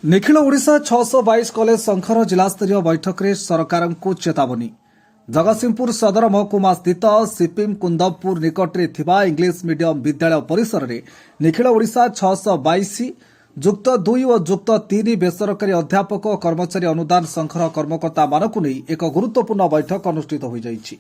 Nikhil Odisha 622 college संघर जिलास्तरीय बैठक में सरकार को चेतावनी। जगतसिंहपुर सदर महकुमा स्थित सिपिम कुंदपुर निकट में थिबा इंग्लिश मीडियम विद्यालय परिसर में निखिल ओडिशा 622 जुक्त 2 और जुक्त 3 बेसरकारी अध्यापक और कर्मचारी अनुदान संघर कर्मकर्ता मानक नहीं एक गुरुत्वपूर्ण बैठक अनुष्ठित हो जाइछि।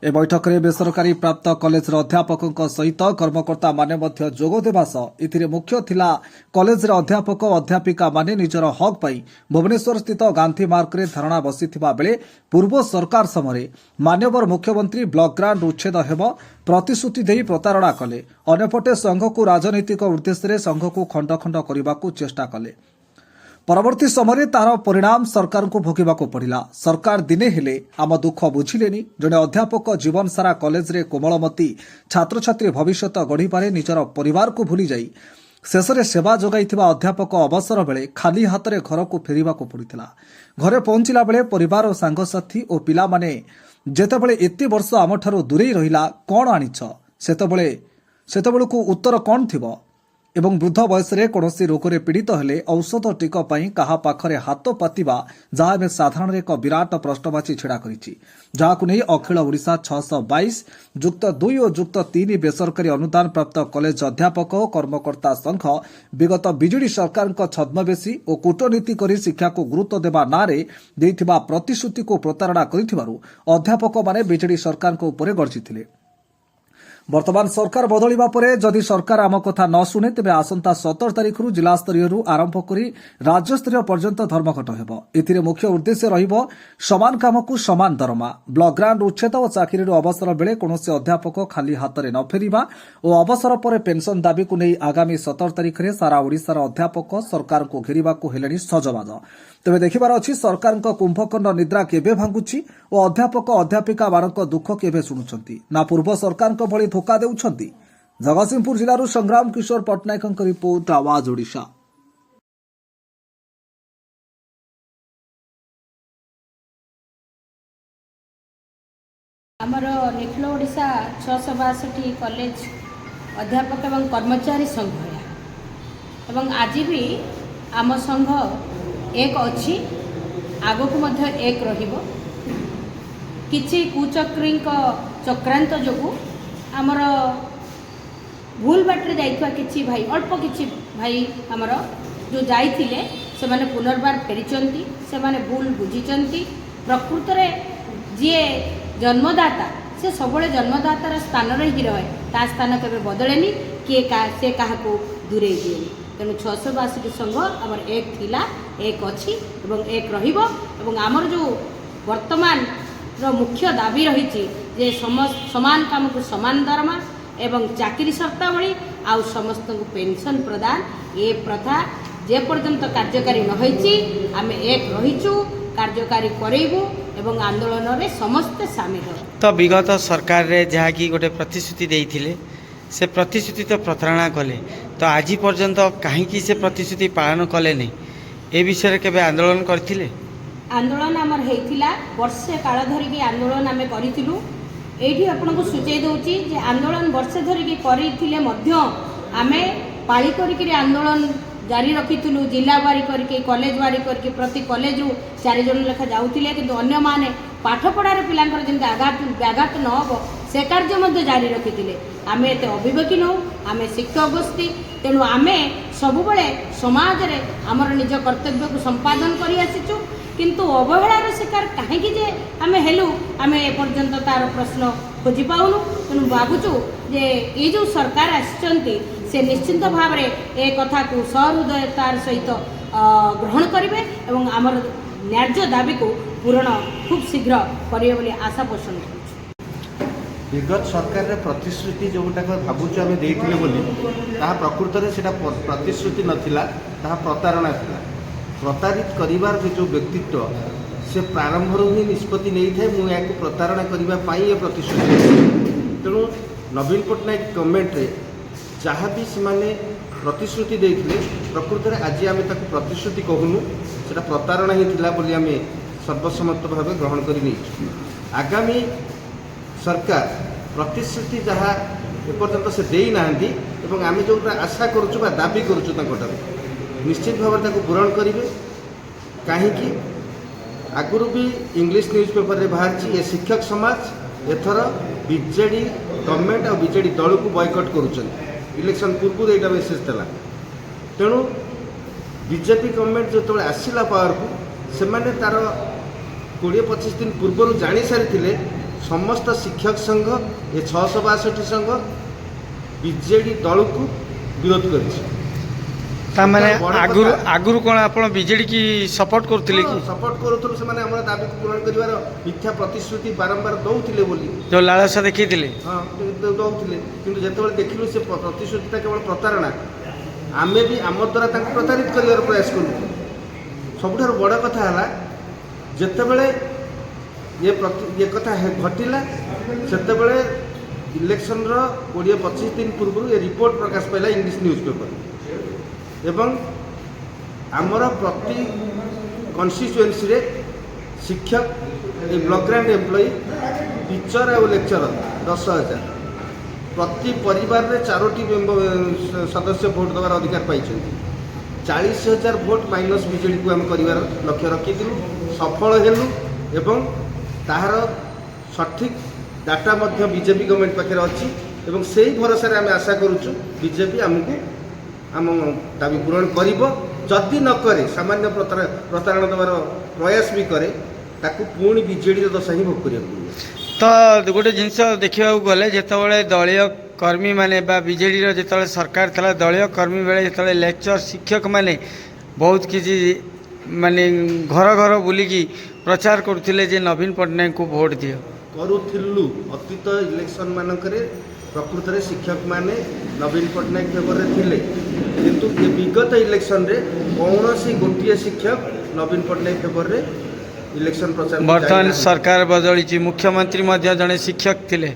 ए बैठक में बेसरकारी प्राप्त कॉलेज अध्यापकों सहित कर्मकर्ता माने मध्य जोग देवा सह इथिरे मुख्य थिला कॉलेज अध्यापक और अध्यापिका माने निजर हक पाई भुवनेश्वर स्थित गांधी मार्ग में धारणा बसिथिबा बेले पूर्व सरकार समय मान्यवर मुख्यमंत्री ब्लॉक ग्रांट उच्छेद हेब प्रतिश्रुति देई प्रतारणा कले। अन्यपटे संघ को राजनैतिक उद्देश्य संघ को खंड खंड करने को चेष्टा कले। परवर्ती समय तार परिणाम सरकार को भोगवाक पड़ा। सरकार दिने हेले आम दुख बुझिलेनी। जड़े अध्यापक जीवन सारा कॉलेज रे कोमलमती छात्र छात्री भविष्य गढ़ी निजर परिवार को भूली जाई शेष में सेवा जोगाइथिबा अध्यापक अवसर बेले खाली हाथ में घर को फेरिबाक पड़िथिला। घरे पहुंचला बेले परिवार और सांगसाथी और पिला माने जेतेबेले एते वर्ष आमठारू दूरेई रहिला कौन आनिछ सेतेबेलू उत्तर कौन थिबो एवं वृद्ध बयस कौन रोग में पीड़ित हेले औषध टीक क्या पाखरे हाथ पातिबा जहाँ एवं साधारण एक विराट प्रश्नवाची छिड़ा करिछि। जहां नहीं अखिल ओडिशा 622 जुक्त 2 और जुक्त 3 बेसरकारी अनुदान प्राप्त कॉलेज अध्यापक और कर्मकर्ता संघ विगत बिजेडी सरकार छद्मवेशी और कूटनीति कर शिक्षा को गुरुत्व देवा नारे देइथिबा प्रतिश्रुति को प्रतारणा करिथिबारु अध्यापक माने बिजेडी सरकार उपर गर्जिथिले। वर्तमान सरकार बदलिबा परे जदि सरकार आम कथा न शुणे तेबे आसंता 17 तारिख जिला स्तरीय आरंभ करी राज्य स्तरीय पर्यंत धर्मघट हेब। एथिरे मुख्य उद्देश्य रहिबो समान काम को समान दरमा, ब्लॉक ग्रांट उच्छेद और चाकरी अवसर बेले कौनसी अध्यापक खाली हाथ में न फेरिबा और अवसर पर पेंशन दाबी को नहीं आगामी 17 तारिख में सारा ओडिशार अध्यापक सरकार को घेरिबा को हेलेनी सजबाज। तेबे देखिबार अछि सरकार कुंभकर्ण निद्रा केबे भांगुछि और अध्यापक अध्यापिका मानक दुख केबे शुणुछंती ना पूर्व सरकार भली धोखा देउछंती। जगतसिंहपुर जिलारू संग्राम किशोर पट्टनायक रिपोर्ट आवाज ओडिशा। आमर निखिल ओडिशा 662 कॉलेज अध्यापक एवं कर्मचारी संघ एवं आज भी आम संघ एक अच्छी आगक मध्य एक रहिबो। किछि कुचक्री चक्रांत जोगु आमर भूल बाटे जाइथवा किछि भाई अल्प किछि भाई आमर जो जाइथिले से माने पुनर्बार फेरिचंती से माने भूल बुझिचंती। प्रकृत रे जे जन्मदाता से सबले जन्मदातार स्थान रे ही रहे ता स्थान केबे बदलेनी किए का से काहा को दूरे दिएनी। तेणु 662 संघ आमर एक थिला एक अच्छी एवं एक रहिबो एवं आमर जो वर्तमान रो मुख्य दाबी रही जे समान काम को समान दरमा एवं चाकरी शर्तावली आउ समस्त को पेंशन प्रदान ये प्रथा जे पर्यंत कार्यकारी न होईची आमे एक रहिचु कार्यकारी करेबु एवं आंदोलन रे समस्त शामिल हो। तो विगत सरकार रे जहा कि गोटे प्रतिश्रुति देइथिले से प्रतिश्रुति तो प्रतारणा कले तो आज पर्यंत कहीं से प्रतिश्रुति पालन कले नहीं ए विषय रे केबे आंदोलन करथिले? आंदोलन आमर हेइथिला वर्षे काल धरिकी आंदोलन आमे करिथिलु। एठी आपनको सूचय दउची जे आंदोलन वर्षे धरिकी करिथिले मध्य आमे पाळी करिके आंदोलन जारी रखिथिलु। जिला बारी करके कॉलेज बारी करके प्रति कॉलेज रु 4 जन लेखा जाउथिले किंतु अन्य माने पाठ पढ़ार पिलांकर जेंति व्याघात न हो से कार्य मध्य जारी रखिथिले। आमे एते अभिवेकी नौ आमे शिक्षक गोष्ठी तेणु आमे सबुबले समाज रे आमर निज कर्तव्य को संपादन करि आसिचु किंतु अवहेलार शिकार कहीं जे आमे हेलु आमे एपर्यंत तार प्रश्न खोजी पाउनु। तेणु भावुचु जे ये जो सरकार आसिचंती से निश्चिंत भाव में ए कथा को सहृदयतार सहित ग्रहण करेंगे और आमर न्याय्य दाबी को पूरण खूब शीघ्र करेंगे बोली आशा पोषण कर। विगत सरकार रे प्रतिश्रुति जोटा भावुଛୁ आम देइथिले बोली ताहा प्रकृत रे सेटा प्रतिश्रुति नथिला ताहा प्रतारणा थिला। प्रतारित करिवार जो व्यक्तित्व से प्रारंभ ही निष्पत्ति नहीं थाए मु या प्रतारणा करबा पई ए प्रतिश्रुति। तेणु नवीन पट्टनायक गवर्नमेंट रे जहाँ भी से प्रतिश्रुति देइथिले प्रकृत रे आज आम ताकू प्रतिश्रुति कहूनु सेटा प्रतारणा ही थिला बोली आम सर्वसम्मत भाव ग्रहण करि। आगामी सरकार प्रतिश्रुति जहाँ एपर्यंत से देई नाहंती एवं आम जो आशा करूँ दाबी करूँ निश्चित भाव में पूरण करेंगे कहीं आगुरी भी इंग्लिश न्यूज पेपर में बाहर ये शिक्षक समाज एथर बीजेडी गवर्नमेंट और बीजेडी दल को बॉयकट करुँच इलेक्शन पूर्व यहाँ मेसेज था तेणु बीजेपी गवर्नमेंट जो आसला पावर को से तार 20-25 दिन पूर्व जानी सारी समस्त शिक्षक संघ ये 662 संघ बीजेडी दल को विरोध कर आगुरु कौन आप बीजेडी की सपोर्ट करते कि सपोर्ट करूँ से दाबी पूरण कर मिथ्या प्रतिश्रुति बारंबार दौले बोली जो लालसा देखते हाँ दौले कि जो देखिलु से प्रतिश्रुति केवल प्रतारणा आमे भी आम द्वारा प्रतारित कर प्रयास करूँ सबुठ बड़ कथा है जितेबले ये कथा घटला से इलेक्शन 20-25 दिन पूर्व ये रिपोर्ट प्रकाश पाला इंग्लिश न्यूज पेपर एवं आमर प्रति कन्स्टिट्युएंसी रे शिक्षक ब्लॉक ग्रांट एम्प्लॉई टीचर और लेक्चरर 10,000 प्रति परिवार रे 4टी सदस्य भोट देवार अधिकार पाई 40,000 भोट माइनस बीजेडी को आम कर लक्ष्य रखी सफल हेलु एवं ताहार सठिक डाटा मध्य बीजेपी गवर्नमेंट पाखे अच्छी एवं से ही भरोसा आम आशा करुचु बीजेपी आमको आम दाबी पूरण करी न करे सामान्य प्रतारण देवार प्रयास भी करे ताकू पुणी बीजेडी दशा ही भोग करिया तो गोटे जिनस देखा गले जिते दलीय कर्मी माने बा बीजेडी जो सरकार था दलीय कर्मी बेले जो लेक्चर शिक्षक माने बहुत किसी माने घर घर बुलिकी प्रचार करते जे नवीन पट्टनायक को भोट दियो करूथिलु अतीत इलेक्शन मानकरे प्रकृत में शिक्षक माने नवीन पट्टनायक फेवर थिले किंतु ये विगत इलेक्शन रे कौन सी गोटे शिक्षक नवीन पट्टनायक फेवर रे इलेक्शन प्रचार बर्तमान सरकार बदली मुख्यमंत्री मध्य जड़े शिक्षक थिले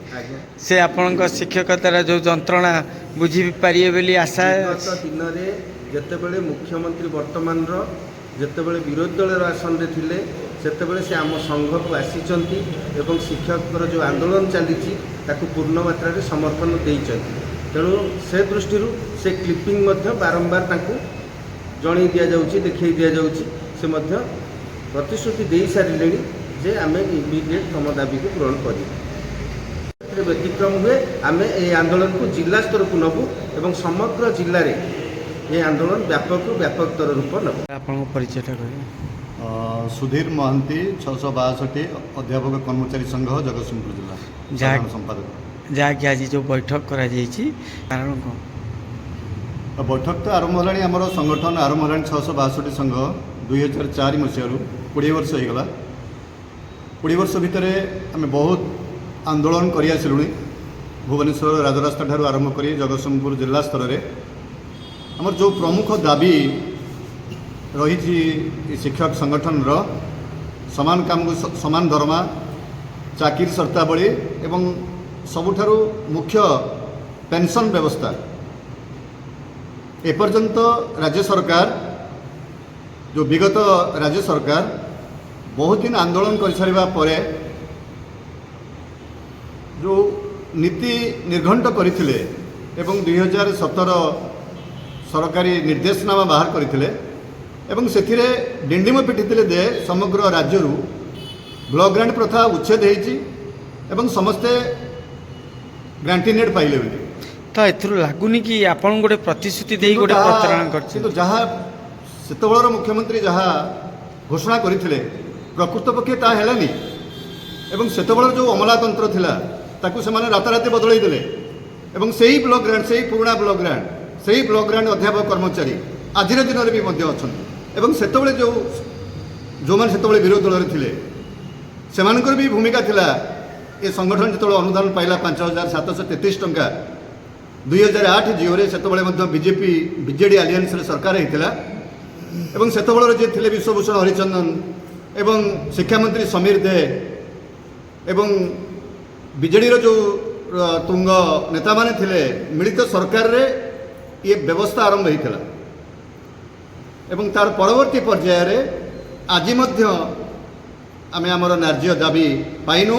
से आपण शिक्षकतार जो जंत्रणा बुझी पारे बोली आशा दिन में जितेबले मुख्यमंत्री वर्तमान जितेबले विरोधी दल आसन रे थिले सेतेबले से आम संघ को आसीचंती एवं शिक्षक जो आंदोलन चली पूर्ण मात्रा रे समर्थन देइचंती तेणु से दृष्टि से क्लिपिंग बारंबार जन दि जाऊँगी देखई दि जाऊँगी से प्रतिश्रुति दे सारे जे आम इमिडिएट तम दाबी को पूरण कर व्यतिक्रम हुए आम ये आंदोलन को जिला स्तर को नबू एवं समग्र जिले में ये आंदोलन व्यापक तर रूप नब आपन परिचय सुधीर महांती 662 अध्यापक कर्मचारी संघ जगतसिंहपुर जिला जहाँ संपादक जहाँकि आज जो बैठक करा कारण कौन बैठक तो आरंभ है आम संगठन आरंभ है 662 संघ 2004 मसीह 20 वर्ष होगा 20 वर्ष भितर आम बहुत आंदोलन कर भुवनेश्वर राजरास्ता ठार आरंभ कर जगतसिंहपुर जिला स्तर में आमर जो प्रमुख दाबी रही शिक्षक संगठन समान काम को समान दरमा चाकिर शर्तावली एवं सबुठारु मुख्य पेंशन व्यवस्था एपर्यंत राज्य सरकार जो विगत राज्य सरकार बहुत दिन आंदोलन कर सारिबा परे जो नीति निर्घंट करथिले एवं 2017 सरकारी निर्देशनामा बाहर करथिले एवं सेथिरे डिंडिम पिटिथिले दे समग्र राज्यरू ब्लॉक ग्रांट प्रथा उच्छेद होईची एवं समस्ते ग्रांटिनेट पाइले बोली तो एथुर लागुनी कि आपण गोटे प्रतिश्रुति देई गोटे प्रतारण करछि किंतु जहाँ सेतबेलर मुख्यमंत्री जहाँ घोषणा करथिले प्रकृत पक्षे ता हेलानी एवं सेतबेलर जो अमलातंत्र थिला ताकू से माने राताराती बदलाई देले एवं सेही ब्लॉक ग्रांट सेही पुराना ब्लॉक ग्रांट सेही ब्लॉक ग्रांट अध्यापक कर्मचारी आजिर दिन में भी मध्य अछंती एवं सेतबेले जो माने सेतबेले विरोधी दल थिले सेमानकर भी भूमिका थिला ये संगठन जो अनुदान पाइला 5,733 टंका 2008 जिओरे सेतबेले मध्य बीजेपी बीजेडी आलियंस रे सरकार होता एवं सेतबेलर जे थिले विश्वभूषण हरिचंदन एवं शिक्षा मंत्री समीर दे एवं बीजेडी जो तुंग नेता माने थिले मिलित सरकार रे ये व्यवस्था आरंभ होता एवं तार परवर्ती पर्यायर आज आम आमर न्याय्य दाबी पाइनु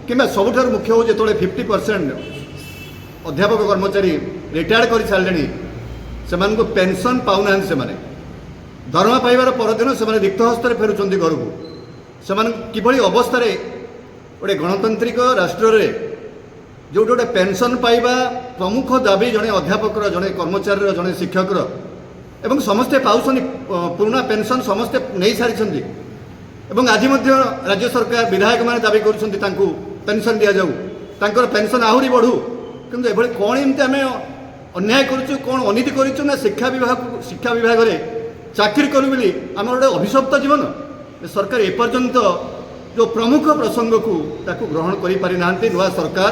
कि सबुठार मुख्य हो जो 50% अध्यापक कर्मचारी रिटायर्ड कर सारे से पेंशन पाऊना से ଦରମା ପାଇବାର ପରଦିନ ସେମାନେ ରିକ୍ତ ହସ୍ତରେ ଫେରୁଛନ୍ତି ଘରକୁ। ସେମାନେ କିଭଳି ଅବସ୍ଥାରେ ଗୋଟେ ଗଣତାନ୍ତ୍ରିକ ରାଷ୍ଟ୍ରରେ ଯେଉଁଠି ଗୋଟେ ପେନ୍ସନ୍ ପାଇବା ପ୍ରମୁଖ ଦାବି ଜଣେ ଅଧ୍ୟାପକର, ଜଣେ କର୍ମଚାରୀର, ଜଣେ ଶିକ୍ଷକର, ଏବଂ ସମସ୍ତେ ପାଉଛନ୍ତି ପୁରୁଣା ପେନ୍ସନ୍ ସମସ୍ତେ ନେଇସାରିଛନ୍ତି ଏବଂ ଆଜି ମଧ୍ୟ ରାଜ୍ୟ ସରକାର ବିଧାୟକମାନେ ଦାବି କରୁଛନ୍ତି ତାଙ୍କୁ ପେନ୍ସନ୍ ଦିଆଯାଉ, ତାଙ୍କର ପେନ୍ସନ୍ ଆହୁରି ବଢ଼ୁ। କିନ୍ତୁ ଏଭଳି କ'ଣ ଏମିତି ଆମେ ଅନ୍ୟାୟ କରୁଛୁ, କ'ଣ ଅନୀତି କରିଛୁ ନା ଶିକ୍ଷା ବିଭାଗରେ ଚାକିରି କରୁ ବୋଲି ଆମର ଗୋଟେ ଅଭିଶପ୍ତ ଜୀବନ। ସରକାର ଏପର୍ଯ୍ୟନ୍ତ ଯେଉଁ ପ୍ରମୁଖ ପ୍ରସଙ୍ଗକୁ ତାକୁ ଗ୍ରହଣ କରିପାରିନାହାନ୍ତି। ନୂଆ ସରକାର